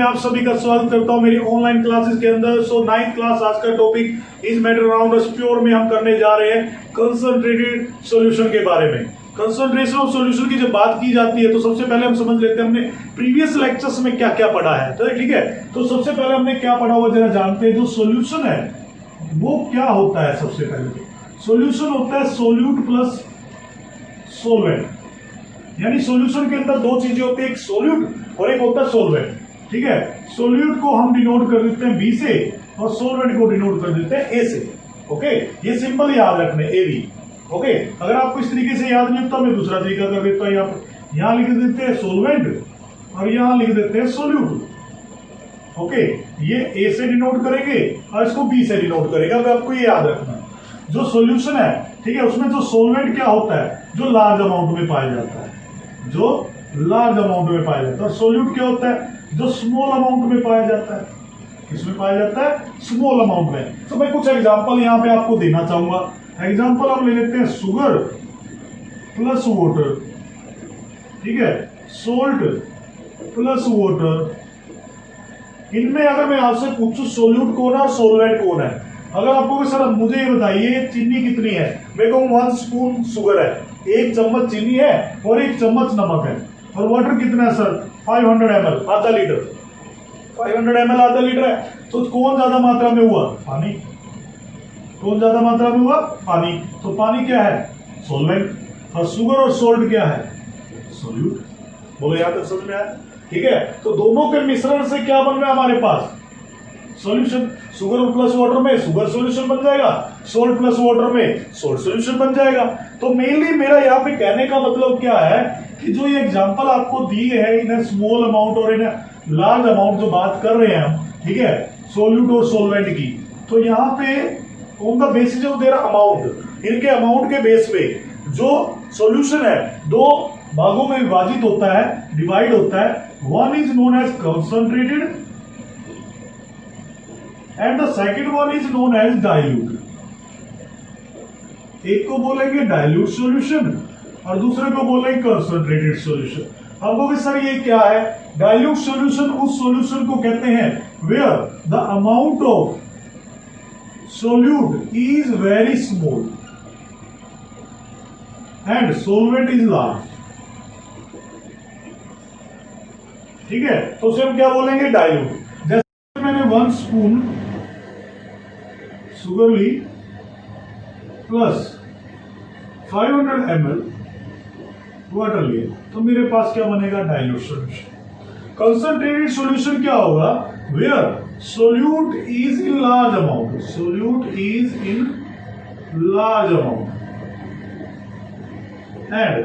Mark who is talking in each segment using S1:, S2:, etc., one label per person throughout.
S1: मैं आप सभी का स्वागत करता हूं मेरी ऑनलाइन क्लासेस के अंदर। सो 9th क्लास आज का topic is matter around us pure में हम करने जा रहे हैं कंसंट्रेटेड सॉल्यूशन के बारे में। कंसंट्रेशन ऑफ सॉल्यूशन की जब बात की जाती है तो सबसे पहले हम समझ लेते हैं हमने प्रीवियस लेक्चर्स में क्या क्या पढ़ा है। तो ठीक है, तो सबसे पहले हमने क्या पढ़ा हुआ जरा जानते हैं। जो सॉल्यूशन है वो क्या होता है। सबसे पहले सॉल्यूशन होता है सोल्यूट प्लस सोलवेंट, यानी सॉल्यूशन के अंदर दो चीजें होती है, एक सोल्यूट और एक होता है सोलवेंट। ठीक है, सोल्यूट को हम डिनोट कर देते हैं बी से और सोलवेंट को डिनोट कर देते हैं ए से। ओके, ये सिंपल याद रखने ए बी। ओके, अगर आपको इस तरीके से याद नहीं होता मैं दूसरा तरीका कर देता हूं। यहां लिख देते हैं सोलवेंट और यहां लिख देते हैं सोल्यूट। ओके, ये ए से डिनोट करेंगे और इसको बी से डिनोट करेगा। अगर आपको ये याद रखना, जो सॉल्यूशन है ठीक है उसमें जो सोलवेंट क्या होता है जो लार्ज अमाउंट में पाया जाता है, जो लार्ज अमाउंट में पाया जाता है। और सोल्यूट क्या होता है जो स्मॉल अमाउंट में पाया जाता है। किसमें पाया जाता है? स्मॉल अमाउंट में। तो मैं कुछ एग्जांपल यहां पे आपको देना चाहूंगा। एग्जांपल हम ले लेते हैं शुगर प्लस वाटर, ठीक है, सोल्ट प्लस वाटर। इनमें अगर मैं आपसे पूछूं सोल्यूट कौन है और सोलवेंट कौन है, अगर आपको सर मुझे ये बताइए चीनी कितनी है, मैं कहूँ 1 स्पून शुगर है, 1 चम्मच चीनी है और 1 चम्मच नमक है। और वाटर कितना है सर? 500 ml, आधा लीटर। 500 ml आधा लीटर है, तो कौन ज्यादा मात्रा में हुआ? पानी। कौन ज्यादा मात्रा में हुआ? पानी। तो पानी क्या है? सोलवेंट। और शुगर और सोल्ट क्या है? सोल्यूट। बोलो यहां तक समझ में आया? ठीक है, तो दोनों के मिश्रण से क्या बन रहा है हमारे पास? सॉल्यूशन। शुगर प्लस वाटर में शुगर सॉल्यूशन बन जाएगा, सोल्ट प्लस वाटर में सोल्ट सॉल्यूशन बन जाएगा। तो मेनली मेरा यहाँ पे कहने का मतलब क्या है कि जो ये एग्जांपल आपको दिए हैं इन स्मॉल अमाउंट और इन लार्ज अमाउंट जो बात कर रहे हैं हम, ठीक है, सोल्यूट और सोलवेंट की, तो यहाँ पे on the basis of their amount, इनके अमाउंट के बेस पे जो सॉल्यूशन है दो भागों में विभाजित होता है, डिवाइड होता है। One is known as concentrated and the second one is known as dilute. एक को बोलेंगे डाइल्यूट सॉल्यूशन और दूसरे को बोलेंगे कंसंट्रेटेड सॉल्यूशन। अब बोले सर ये क्या है? डाइल्यूट सॉल्यूशन उस सॉल्यूशन को कहते हैं where the amount of solute is very small and solvent is large. ठीक है, तो उसे हम क्या बोलेंगे? डाइल्यूट। जैसे मैंने 1 स्पून शुगर ली प्लस 500 ml वाटर लिए, तो मेरे पास क्या बनेगा? Dilute solution. कंसंट्रेटेड सॉल्यूशन क्या होगा? Where solute is in large amount, solute is in large amount and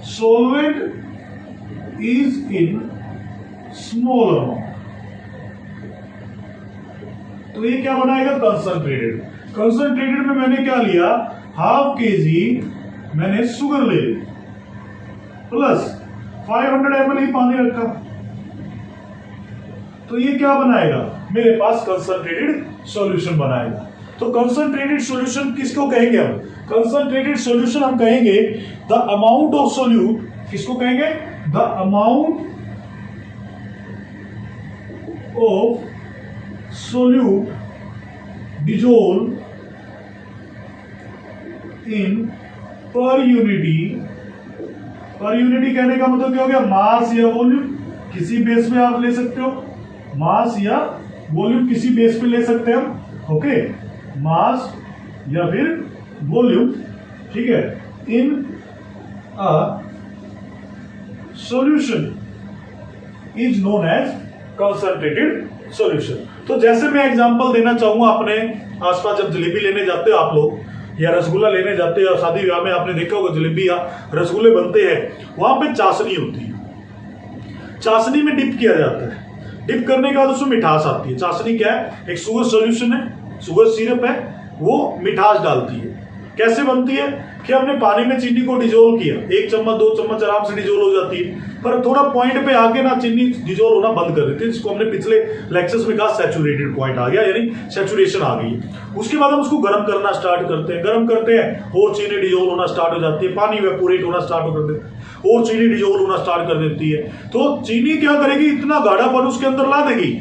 S1: solvent is in small amount. तो ये क्या बनाएगा? कंसंट्रेटेड। कंसंट्रेटेड में मैंने क्या लिया? ½ kg मैंने शुगर ले ली प्लस 500 ml ही पानी रखा, तो ये क्या बनाएगा? मेरे पास कंसंट्रेटेड सॉल्यूशन बनाएगा। तो कंसंट्रेटेड सॉल्यूशन किसको कहेंगे हम? कंसंट्रेटेड सॉल्यूशन हम कहेंगे द अमाउंट ऑफ सोल्यूट। किसको कहेंगे? The amount of solute dissolve in पर यूनिटी। पर यूनिटी कहने का मतलब क्या हो गया? मास या वॉल्यूम, किसी बेस पे आप ले सकते हो, मास या वॉल्यूम किसी बेस पे ले सकते हैं हम। ओके, मास या फिर वॉल्यूम, ठीक है, in a solution is known as concentrated solution. तो जैसे मैं एग्जांपल देना चाहूंगा, अपने आसपास जब जलेबी लेने जाते हो आप लोग या रसगुल्ला लेने जाते हो, शादी विवाह में आपने देखा होगा जलेबी या रसगुल्ले बनते हैं, वहां पे चाशनी होती है, चाशनी में डिप किया जाता है। डिप करने के बाद उसमें मिठास आती है। चाशनी क्या है? एक शुगर सॉल्यूशन है, शुगर सिरप है, वो मिठास डालती है। कैसे बनती है कि हमने पानी में चीनी को डिजोल्व किया, 1 चम्मच 2 चम्मच आराम से डिजोल्व हो जाती है, पर थोड़ा पॉइंट पे आके ना चीनी डिजोल्व होना बंद कर देती है, जिसको हमने पिछले लेक्चर्स में कहा सैचुरेटेड पॉइंट आ गया, यानी सैचुरेशन आ गई। उसके बाद हम उसको गर्म करना स्टार्ट करते हैं, गर्म करते हैं और चीनी डिजोल्व होना स्टार्ट हो जाती है, पानी इवेपोरेट होना स्टार्ट हो जाता है। और चीनी डिजोल्व होना स्टार्ट कर देती है। तो चीनी क्या करेगी, इतना गाढ़ापन उसके अंदर ला देगी,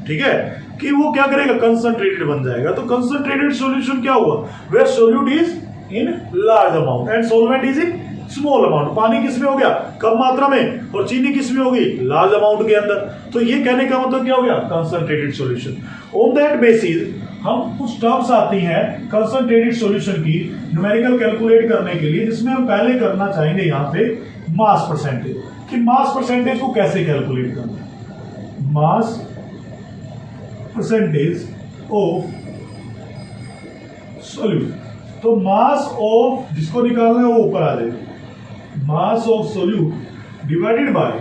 S1: ठीक है, कि वो क्या करेगा, कंसंट्रेटेड बन जाएगा। तो कंसंट्रेटेड सॉल्यूशन क्या हुआ, where solute is in large amount and solvent is in small amount. पानी किसमें हो गया, कम मात्रा में, और चीनी किसमें होगी, लार्ज अमाउंट के अंदर। तो ये कहने का मतलब क्या हो गया, concentrated solution. On that basis हम कुछ टर्म्स आती हैं कंसंट्रेटेड सॉल्यूशन की न्यूमेरिकल कैलकुलेट करने के लिए, जिसमें हम पहले करना चाहेंगे यहाँ पे मास परसेंटेज, कि मास परसेंटेज को कैसे कैलकुलेट करना है। मास परसेंटेज ऑफ सॉल्यूट, तो मास ऑफ जिसको निकालना है वो ऊपर आ जाएगा, mass of solute divided by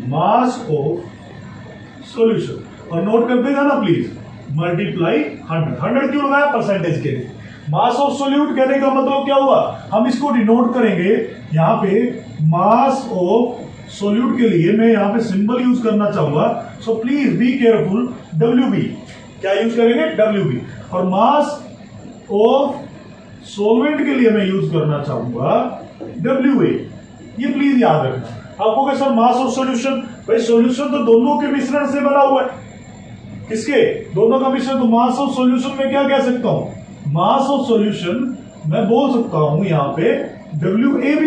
S1: mass of solution, और नोट करते जाना प्लीज, मल्टीप्लाई 100 क्यों लगाया, परसेंटेज के लिए। मास ऑफ सॉल्यूट कहने का मतलब क्या हुआ, हम इसको डिनोट करेंगे यहाँ पे मास ऑफ सॉल्यूट के लिए मैं यहाँ पे सिंबल यूज करना चाहूंगा, so please be careful, WB क्या यूज करेंगे, WB। और मास ऑफ सॉल्वेंट के लिए मैं यूज करना चाहूंगा WA, ये प्लीज याद रखना। आपको क्या सर मास ऑफ सॉल्यूशन, भाई सॉल्यूशन तो दोनों के मिश्रण से बना हुआ है, किसके, दोनों का मिश्रण। तो मास ऑफ सॉल्यूशन में क्या कह सकता हूं, मास ऑफ सॉल्यूशन मैं बोल सकता हूं यहाँ पे WAB,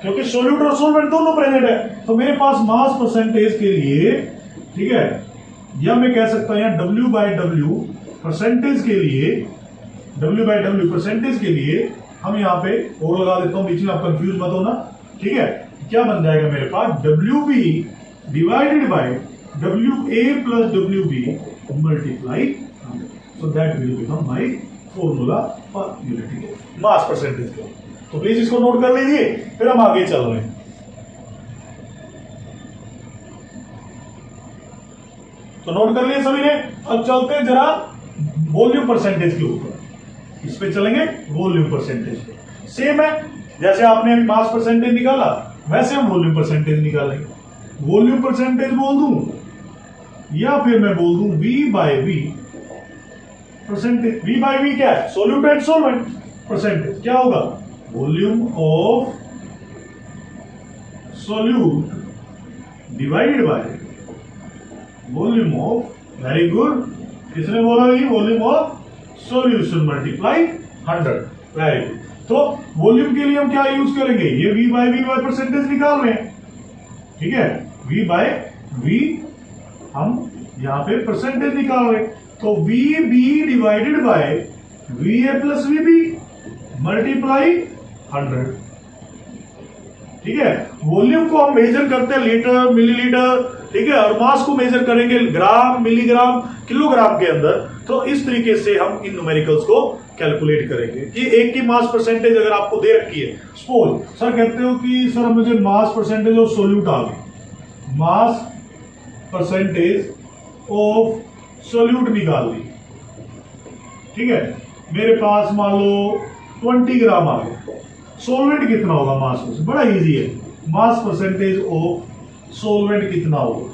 S1: क्योंकि सॉल्यूट और सॉल्वेंट दोनों प्रेजेंट है। तो मेरे पास मास परसेंटेज के लिए, ठीक है, या मैं कह सकता हूं यहाँ W/W परसेंटेज के लिए, W/W परसेंटेज के लिए हम यहाँ पे और लगा देता हूं बीच में, आप कंफ्यूज मत होना, ठीक है। क्या बन जाएगा मेरे पास, WB divided by WA plus WB multiply 100. So that will become my formula for unity mass percentage का। तो प्लीज इसको नोट कर लीजिए, फिर हम आगे चल रहे हैं। तो नोट कर लिए सभी ने। अब चलते हैं जरा वॉल्यूम परसेंटेज के ऊपर, इस पे चलेंगे वॉल्यूम परसेंटेज पे। सेम है जैसे आपने अभी मास परसेंटेज निकाला, वैसे हम वॉल्यूम परसेंटेज निकालेंगे। वॉल्यूम परसेंटेज बोल दूं या फिर मैं बोल दूं V/V परसेंटेज। V/V क्या है, सोल्यूट एंड सॉल्वेंट परसेंटेज। क्या होगा, volume of solute divided by volume of, very good, किसने बोला ये, volume of solution multiply 100, very good. तो वॉल्यूम के लिए हम क्या यूज करेंगे, ये V/V परसेंटेज निकाल रहे हैं, ठीक है, V/V हम यहां पे परसेंटेज निकाल रहे हैं। तो VB divided by VA plus VB multiply 100, ठीक है। वॉल्यूम को हम मेजर करते हैं लीटर, मिलीलीटर, ठीक है, और मास को मेजर करेंगे ग्राम, मिलीग्राम, किलोग्राम के अंदर। तो इस तरीके से हम इन न्यूमेरिकल्स को कैलकुलेट करेंगे कि एक की मास परसेंटेज अगर आपको दे रखी है, सपोज सर कहते हो कि सर मुझे मास परसेंटेज ऑफ सोल्यूट आ गई, मास परसेंटेज ऑफ सोल्यूट निकाल ली, ठीक है, मेरे पास मान लो 20 ग्राम आ गया। सोलवेंट कितना होगा मास परसेंटेज, बड़ा इजी है, मास परसेंटेज ऑफ सोलवेंट कितना होगा,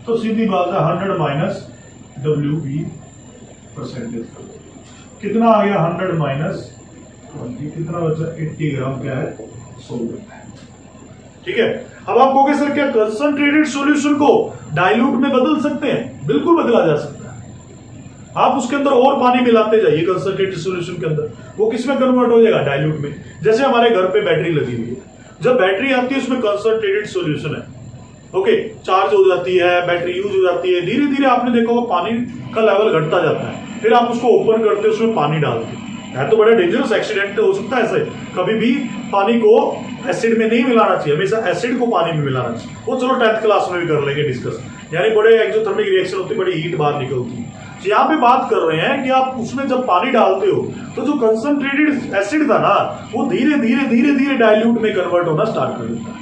S1: तो सीधी बात है 100 माइनस WB परसेंटेज, कितना आ गया 100 माइनस 20, कितना बचा 80 ग्राम क्या है सोलवेंट, ठीक है। अब आप कहोगे सर क्या कंसंट्रेटेड सॉल्यूशन को डाइल्यूट में बदल सकते हैं, बिल्कुल बदला जा सकता है। आप उसके अंदर और पानी मिलाते जाइए कंसंट्रेटेड सॉल्यूशन के अंदर, वो किसमें कन्वर्ट हो जाएगा, डाइल्यूट में। जैसे हमारे घर पे बैटरी लगी हुई है, जब बैटरी आती है उसमें कंसंट्रेटेड सॉल्यूशन है, ओके, चार्ज हो जाती है, बैटरी यूज हो जाती है, धीरे धीरे आपने देखा होगा पानी का लेवल घटता जाता है, फिर आप उसको ओपन करते हो, उसमें पानी डालते है, तो बड़ा डेंजरस एक्सीडेंट हो सकता है। ऐसे कभी भी पानी को एसिड में नहीं मिलाना चाहिए, हमेशा एसिड को पानी में मिलाना चाहिए। वो चलो 10th क्लास में भी कर लेंगे डिस्कस, यानी बड़े एक्सोथर्मिक रिएक्शन होती है, बड़ी हीट बाहर निकलती है। तो यहाँ पे बात कर रहे हैं कि आप उसमें जब पानी डालते हो तो जो कंसंट्रेटेड एसिड था ना, वो धीरे धीरे डाइल्यूट में कन्वर्ट होना स्टार्ट कर देता है,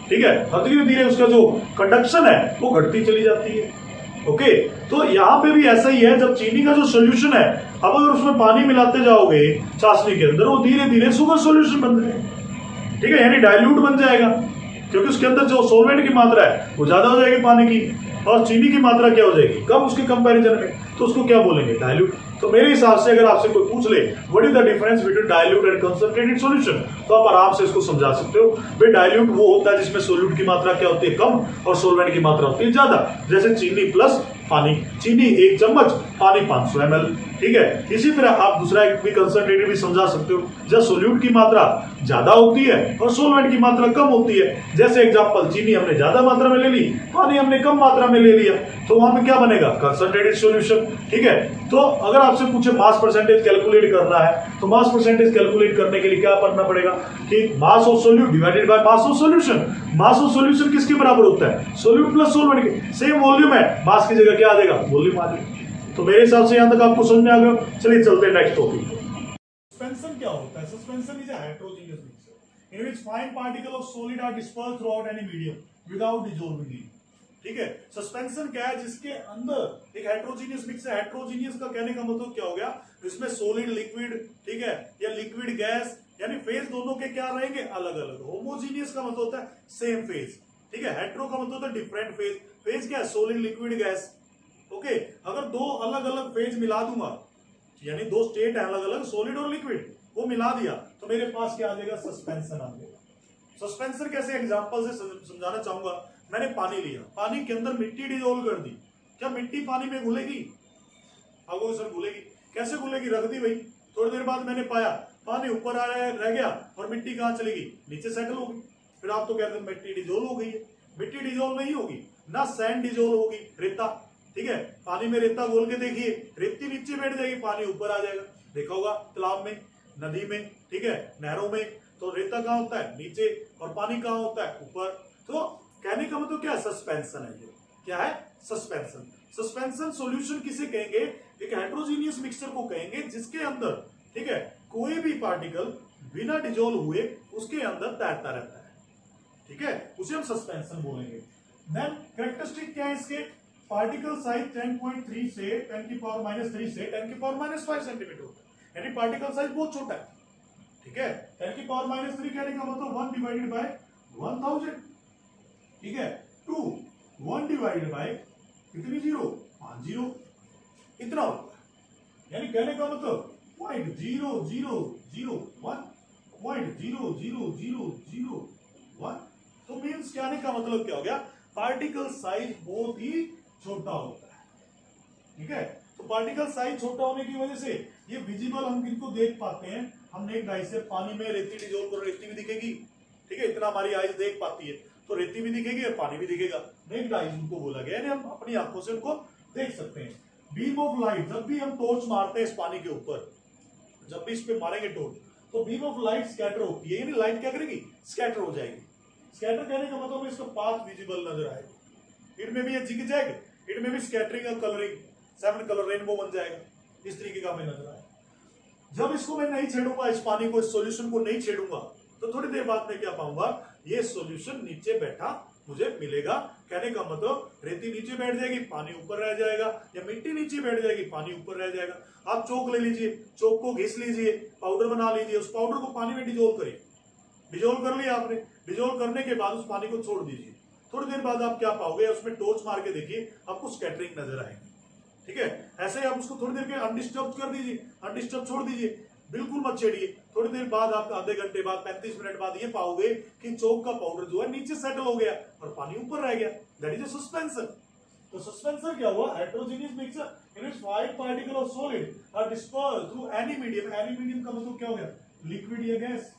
S1: ठीक है, और धीरे धीरे उसका जो कंडक्शन है वो घटती चली जाती है, ओके। तो यहाँ पे भी ऐसा ही है, जब चीनी का जो सोल्यूशन है, अब अगर उसमें पानी मिलाते जाओगे चाशनी के अंदर, वो धीरे धीरे शुगर सोल्यूशन बन जाएगा, ठीक है, यानी डाइल्यूट बन जाएगा, क्योंकि उसके अंदर जो सोल्वेंट की मात्रा है वो ज्यादा हो जाएगी पानी की, और चीनी की मात्रा क्या हो जाएगी, कम उसके कंपैरिजन में, तो उसको क्या बोलेंगे, डाइल्यूट। तो मेरे हिसाब से अगर आपसे कोई पूछ ले what is the difference between dilute and concentrated solution, तो आप आराम से इसको समझा सकते हो। भाई डाइल्यूट वो होता है जिसमें सोल्यूट की मात्रा क्या होती है, कम, और सोलवेंट की मात्रा होती है ज्यादा। जैसे चीनी प्लस पानी, चीनी 1 चम्मच, पानी 500 ml, ठीक है। इसी तरह आप दूसरा एक भी कंसंट्रेटेड भी समझा सकते हो, जब सोल्यूट की मात्रा ज्यादा होती है और सोलवेंट की मात्रा कम होती है। जैसे एग्जांपल, चीनी हमने ज्यादा मात्रा में ले ली, पानी हमने कम मात्रा में ले लिया, तो वहां में क्या बनेगा, कंसंट्रेटेड सॉल्यूशन, ठीक है। तो अगर आपसे पूछे मास परसेंटेज कैलकुलेट करना है, तो मास परसेंटेज कैलकुलेट करने के लिए क्या करना पड़ेगा कि mass of solute divided by mass of solution. Mass of solution किसके बराबर होता है, सोल्यूट प्लस सोलवेंट के। सेम वॉल्यूम है, मास की जगह क्या आ जाएगा, वॉल्यूम आ जाएगा। तो मेरे हिसाब से यहां तक आपको समझ में आ गया। चलिए चलते हैं नेक्स्ट टॉपिक। सस्पेंशन क्या होता है, suspension is a heterogeneous mixture in which fine particle of solid are dispersed throughout any medium without dissolving it, ठीक है। सस्पेंशन क्या है, जिसके अंदर एक हेटेरोजेनियस मिक्सचर, हेटेरोजेनियस का कहने का मतलब क्या हो गया, इसमें सॉलिड लिक्विड, ठीक है, या लिक्विड गैस, यानी फेज दोनों के क्या रहेंगे, अलग अलग। होमोजीनियस का मतलब होता है सेम फेज, ठीक है। हेटेरो का मतलब होता है डिफरेंट फेज। फेज क्या है, सॉलिड लिक्विड गैस, ओके। अगर दो अलग अलग फेज मिला दूंगा, यानी दो स्टेट है अलग अलग, सॉलिड और लिक्विड, वो मिला दिया, तो मेरे पास क्या आ जाएगा, सस्पेंशन आ जाएगा। सस्पेंशन कैसे, एग्जांपल से समझाना चाहूंगा। मैंने पानी लिया, पानी के अंदर मिट्टी डिजोल्व कर दी, क्या मिट्टी पानी में घुलेगी, आपको सर घुलेगी, कैसे घुलेगी, रख दी भाई, थोड़ी देर बाद मैंने पाया पानी ऊपर आ रह गया और मिट्टी कहां चली गई, नीचे सेटल हो गई। फिर आप तो कहते हैं मिट्टी डिजोल्व हो गई है, मिट्टी डिजोल्व नहीं होगी ना, सैंड डिजोल्व होगी, रेता, ठीक है। पानी में रेता घोल के देखिए, रेती नीचे बैठ जाएगी, पानी ऊपर आ जाएगा। देखा होगा तालाब में, नदी में, ठीक है, नहरों में, तो रेता कहां होता है, नीचे, और पानी कहां होता है, ऊपर। तो कहने का मतलब क्या है, सस्पेंशन है ये, क्या है, सस्पेंशन। सस्पेंशन सॉल्यूशन किसे कहेंगे, एक हेटेरोजेनियस मिक्सचर को कहेंगे जिसके अंदर, ठीक है, कोई भी पार्टिकल बिना डिजोल्व हुए उसके अंदर तैरता रहता है, ठीक है, उसे हम सस्पेंशन बोलेंगे। देन कैरेक्टरिस्टिक क्या है इसके, पार्टिकल साइज 10.3 से 10 की पावर -3 से 10 की पावर -5 सेंटीमीटर होता है, यानी पार्टिकल साइज बहुत छोटा है, ठीक है। 10 की पावर -3 कहने का मतलब 1 डिवाइडेड बाय 1000, ठीक है, 2 1 डिवाइडेड बाय कितनी जीरो, 5 जीरो, इतना होता है। यानी कहने का मतलब 0.0001 0.00001। तो मीन्स कहने का मतलब क्या हो गया, पार्टिकल साइज बहुत ही छोटा होता है, ठीक है। तो पार्टिकल साइज छोटा होने की वजह से ये विजिबल हम किनको देख पाते हैं, हम नेक्ड आई से पानी में रेती डिजोल्व करो, रेती भी दिखेगी, ठीक है, इतना हमारी आईज देख पाती है, तो रेती भी दिखेगी और पानी भी दिखेगा, नेक्ड आईज उनको बोला गया, यानी हम अपनी आंखों से उनको देख सकते हैं। बीम ऑफ लाइट, जब भी हम टॉर्च मारते हैं इस पानी के ऊपर, जब भी इस पे मारेंगे टॉर्च, तो बीम ऑफ लाइट स्कैटर होती है, यानी लाइट क्या करेगी, स्कैटर हो जाएगी। स्कैटर कहने का मतलब इसका पाथ विजिबल नजर आएगा, इट में भी ये जिग जाएगा, इट में भी स्कैटरिंग और कलरिंग, 7 कलर रेनबो बन जाएगा, इस तरीके का हमें नजर आएगा। जब इसको मैं नहीं छेड़ूंगा, इस पानी को, इस सॉल्यूशन को नहीं छेड़ूंगा, तो थोड़ी देर बाद में क्या पाऊंगा, ये सॉल्यूशन नीचे बैठा मुझे मिलेगा। कहने का मतलब रेती नीचे बैठ जाएगी, पानी ऊपर रह जाएगा, या मिट्टी नीचे बैठ जाएगी, पानी ऊपर रह जाएगा। आप चौक ले लीजिए, चौक को घिस लीजिए, पाउडर बना लीजिए, उस पाउडर को पानी में डिजोल्व करिए, डिजोल्व कर लिया आपने, डिजोल्व करने के बाद उस पानी को छोड़ दीजिए, थोड़ी देर बाद आप क्या पाओगे, उसमें टॉर्च मार के देखिए, आपको स्कैटरिंग नजर आएगी, ठीक है। ऐसे ही आप उसको थोड़ी देर के अनडिस्टर्ब कर दीजिए, अनडिस्टर्ब छोड़ दीजिए, बिल्कुल मत छेड़िए। थोड़ी देर बाद आप आधे घंटे बाद 35 मिनट बाद ये पाओगे कि चौक का पाउडर जो है नीचे सेटल हो गया और पानी ऊपर रह गया, दैट इज अ सस्पेंशन। तो सस्पेंशन क्या हुआ, heterogeneous mixture in which 5 particle of solid are dispersed through any medium. Any medium का मतलब क्या हो गया, लिक्विड या गैस,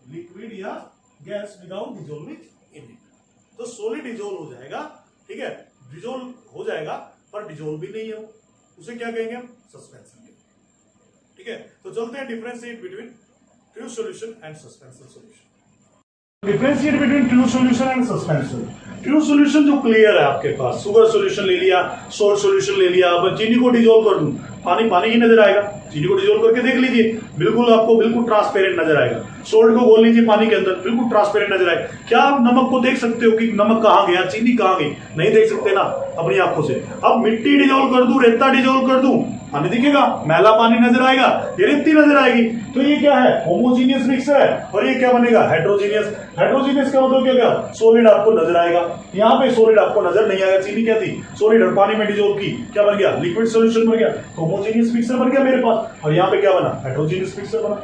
S1: लिक्विड या gas without dissolving in it. तो सॉलिड डिसॉल्व हो जाएगा, ठीक है, डिसॉल्व हो जाएगा पर डिसॉल्व भी नहीं है, उसे क्या कहेंगे हम, सस्पेंशन, ठीक है। तो चलते हैं differentiate between true solution and suspension solution. Differentiate between true solution and suspension. True solution जो क्लियर है आपके पास, शुगर सॉल्यूशन ले लिया, सोल्ट सॉल्यूशन ले लिया, अब चीनी को डिसॉल्व कर दूं, पानी पानी ही नजर आएगा, चीनी को डिसॉल्व करके देख लीजिए, बिल्कुल आपको बिल्कुल ट्रांसपेरेंट नजर आएगा। सोल्ट को घोल लीजिए पानी के अंदर, बिल्कुल ट्रांसपेरेंट नजर आएगा। क्या आप नमक को देख सकते हो कि नमक कहां गया, चीनी कहां गई, नहीं देख सकते ना अपनी आंखों से। अब मिट्टी डिसॉल्व कर दूं, रेता डिसॉल्व कर दूं, पानी दिखेगा, मैला पानी नजर आएगा, ये रेती नजर आएगी। तो ये क्या है, होमोजीनियस मिक्सर है। और ये क्या बनेगा, हेट्रोजीनियस। हेट्रोजीनियस का मतलब क्या, सॉलिड आपको नजर आएगा। यहाँ पे सॉलिड आपको नजर नहीं आएगा। चीनी क्या थी, सॉलिड, और पानी में डिजोल्व की, क्या बन गया, लिक्विड सोल्यूशन बन गया, होमोजीनियस मिक्सर बन गया मेरे पास। और यहाँ पे क्या बना, हेट्रोजीनियस मिक्सर बना।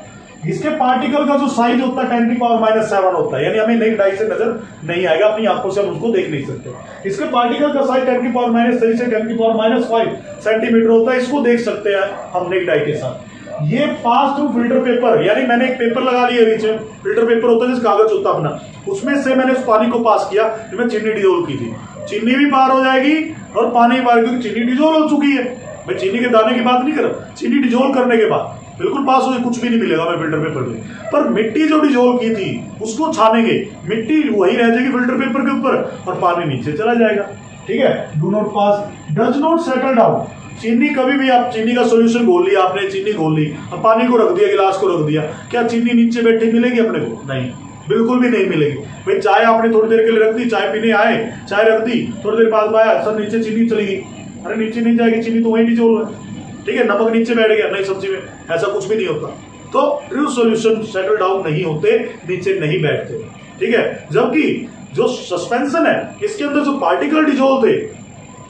S1: इसके पार्टिकल का जो साइज होता है 10⁻⁷ होता है, यानी हमें नेक डाई से नजर नहीं आएगा, अपनी आंखों से हम उसको देख नहीं सकते। इसके पार्टिकल का साइज 10⁻³ से 10⁻⁵ सेंटीमीटर होता है, इसको देख सकते हैं हम नेक डाई के साथ। ये पास थ्रू फिल्टर पेपर, यानी मैंने एक पेपर लगा लिया नीचे, फिल्टर पेपर होता है जिस कागज होता है अपना, उसमें से मैंने उस पानी को पास किया जिसमें चीनी डिजोल्व की थी। चीनी भी पार हो जाएगी और पानी पार, क्योंकि चीनी डिजोल्व हो चुकी है। मैं चीनी के दाने की बात नहीं कर रहा, चीनी डिजोल्व करने के बाद बिल्कुल पास हो जाए, कुछ भी नहीं मिलेगा मैं फिल्टर पेपर में। पर मिट्टी जो डिजोल्व की थी उसको छानेंगे, मिट्टी वही रह जाएगी फिल्टर पेपर के ऊपर और पानी नीचे चला जाएगा। ठीक है, do not pass, does not settle down. चीनी कभी भी, आप चीनी का सोल्यूशन घोल लिया आपने, चीनी घोल ली, अब पानी को रख दिया, गिलास को रख दिया, क्या चीनी नीचे बैठे मिलेगी अपने को, नहीं, बिल्कुल भी नहीं मिलेगी। भाई चाय आपने थोड़ी देर के लिए रख दी, चाय पीने आए, चाय रख दी, थोड़ी देर बाद आया, सर नीचे चीनी चली गई, अरे नीचे नहीं जाएगी, चीनी तो वही डिजोल्व है। ठीक है, नमक नीचे बैठ गया, नहीं सब्जी में, ऐसा कुछ भी नहीं होता। तो ट्रू सॉल्यूशन सेटल डाउन नहीं होते, नीचे नहीं बैठते। ठीक है, जबकि जो सस्पेंशन है इसके अंदर जो पार्टिकल डिजोल्व थे,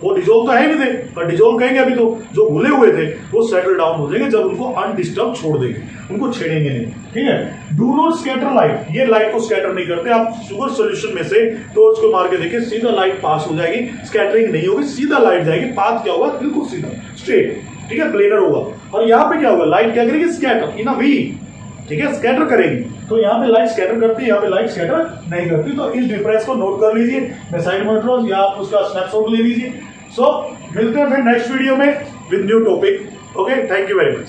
S1: वो डिजोल्व तो है नहीं थे, पर डिजोल्व कहेंगे अभी, तो जो घुले हुए थे वो सेटल डाउन हो जाएंगे जब उनको अनडिस्टर्ब छोड़ देंगे, उनको छेड़ेंगे नहीं। ठीक है, डू नॉट स्कैटर लाइट, ये लाइट को स्कैटर नहीं करते। आप शुगर सॉल्यूशन में से टॉर्च को मार के देखिए, सीधा लाइट पास हो जाएगी, स्कैटरिंग नहीं होगी, सीधा लाइट जाएगी, पाथ क्या होगा, बिल्कुल सीधा स्ट्रेट। ठीक है, प्लेनर होगा। और यहाँ पे क्या होगा, लाइट क्या करेगी, स्कैटर इन अ वी। ठीक है, स्कैटर करेगी। तो यहाँ पे लाइट स्कैटर करती है, यहाँ पे लाइट स्कैटर नहीं करती। तो इस डिफरेंस को नोट कर लीजिए, मैं साइड में ड्रॉ, या आप उसका स्नैपशॉट ले लीजिए। सो मिलते हैं फिर नेक्स्ट वीडियो में with new topic. Okay, thank you very much.